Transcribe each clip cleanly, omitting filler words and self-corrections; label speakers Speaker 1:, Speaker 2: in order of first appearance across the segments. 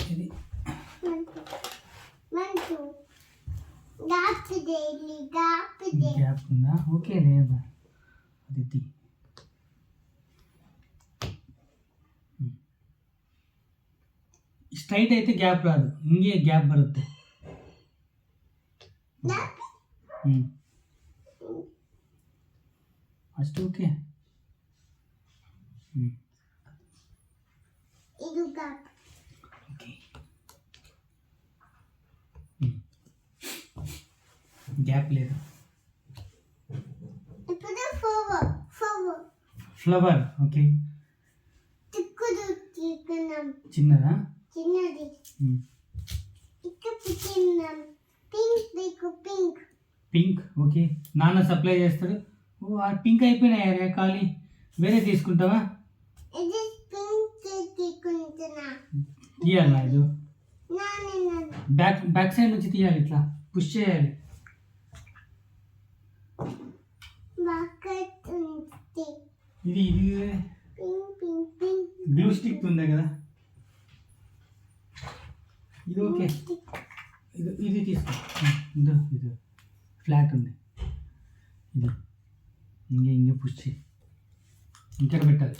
Speaker 1: ఇది గ్యాప్ ఉందా? ఓకే లేదా అది ಸ್ಟ್ರೈಟ್ అయితే ಗ್ಯಾಪ್ రాదు, ಹಿಂಗೆ ಗ್ಯಾಪ್ ಬರುತ್ತೆ. ಅಷ್ಟು ಓಕೆ.
Speaker 2: ಇದು ಗ್ಯಾಪ್.
Speaker 1: ಓಕೆ, గ్యాప్ లేదు.
Speaker 2: ఇప్పుడు
Speaker 1: ఫ్లవర్. ఓకే, చిన్నదా?
Speaker 2: చిన్నది. ఇక్కడ పింక్.
Speaker 1: పింక్. ఓకే, నాన్న సప్లై చేస్తాడు. ఓ ఆ పింక్ అయిపోయినాయి ఖాళీ, వేరే తీసుకుంటావా?
Speaker 2: ఇది పింక్ తీసుకుంటున్నా.
Speaker 1: తీయాలా ఇది? బ్యాక్ సైడ్ నుంచి తీయాలి, ఇట్లా పుష్ చేయాలి. ఇది గ్లూ స్టిక్ ఉంది కదా, ఇది ఓకే. ఇది తీసుకో. ఇది ఫ్లాట్ ఉంది, ఇది ఇంకే పుష్ చేయి. ఇంకా పెట్టాలి,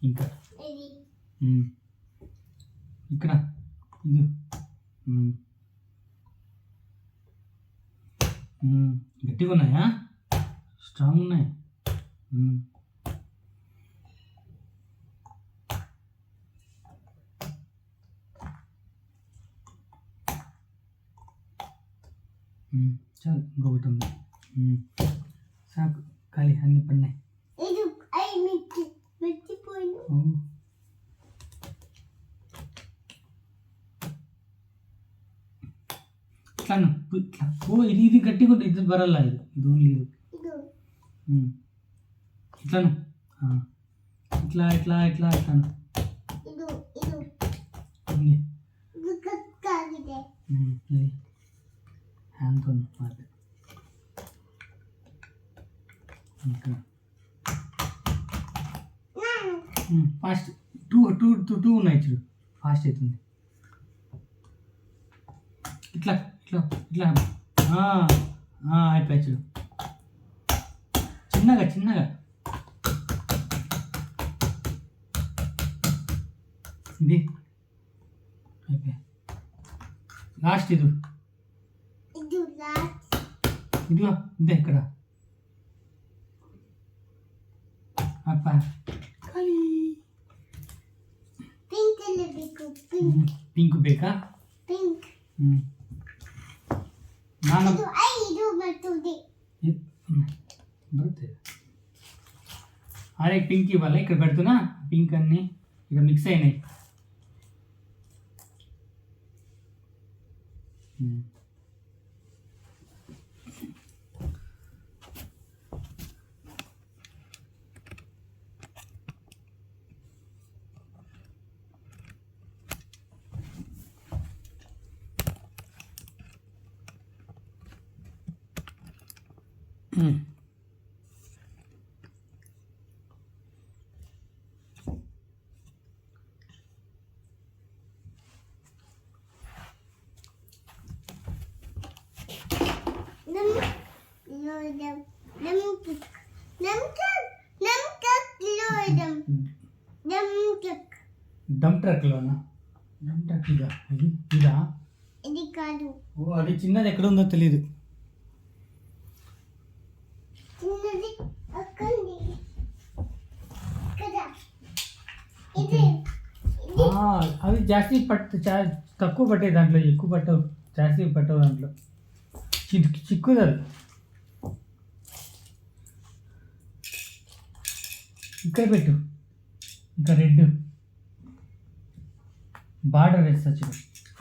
Speaker 1: ఇంకా ఇక్కడ ఇది గట్టిగా ఉన్నాయా? స్ట్రాంగ్ ఉన్నాయి. చాలు, ఇంకొకటి ఉంది. సాకు, ఖాళీ అన్ని పడినాయి. ఇట్లాను ఇట్లా. ఓ ఇది గట్టిగా ఉంటుంది, ఇది బరల్లా. ఇది ఓన్లీ ఇది. ఇట్లాను ఇట్లా ఇట్లా ఇట్లా ఇట్లాను. ఇది హ్యాండ్తో ఫాస్ట్. టూ ఉన్నాయి చూడు, ఫాస్ట్ అవుతుంది. ఇట్లా ఇట్లా ఇట్లా అయిపోయి చూడు, చిన్నగా చిన్నగా. ఇది అయిపోయి లాస్ట్. ఇదిగో ఇదే ఇక్కడ అప్ప ಪಿಂಕ್ ಬೇಕಾ? ನಾನು ಬರುತ್ತೆ. అరే పింక్ ఇవ్వాలి, ఇక్కడ పెడుతున్నా. పింక్ అన్ని ఇక్కడ మిక్స్ అయినాయి. డంప్ ట్రక్లోనా? డంప్ ట్రక్ ఇదా? ఇదా?
Speaker 2: ఇది కాదు.
Speaker 1: ఓ అది చిన్నది ఎక్కడ ఉందో తెలీదు.
Speaker 2: చిన్నది అక్కడ ఇది.
Speaker 1: అవి జాస్తి తక్కువ పట్టే దాంట్లో, ఎక్కువ పట్టవు, జాస్తి పట్టవు దాంట్లో. చిక్కుదు అది. ఇక్కడ పెట్టు, ఇంకా రెడ్ బార్డర్ వేస్తా చూడు.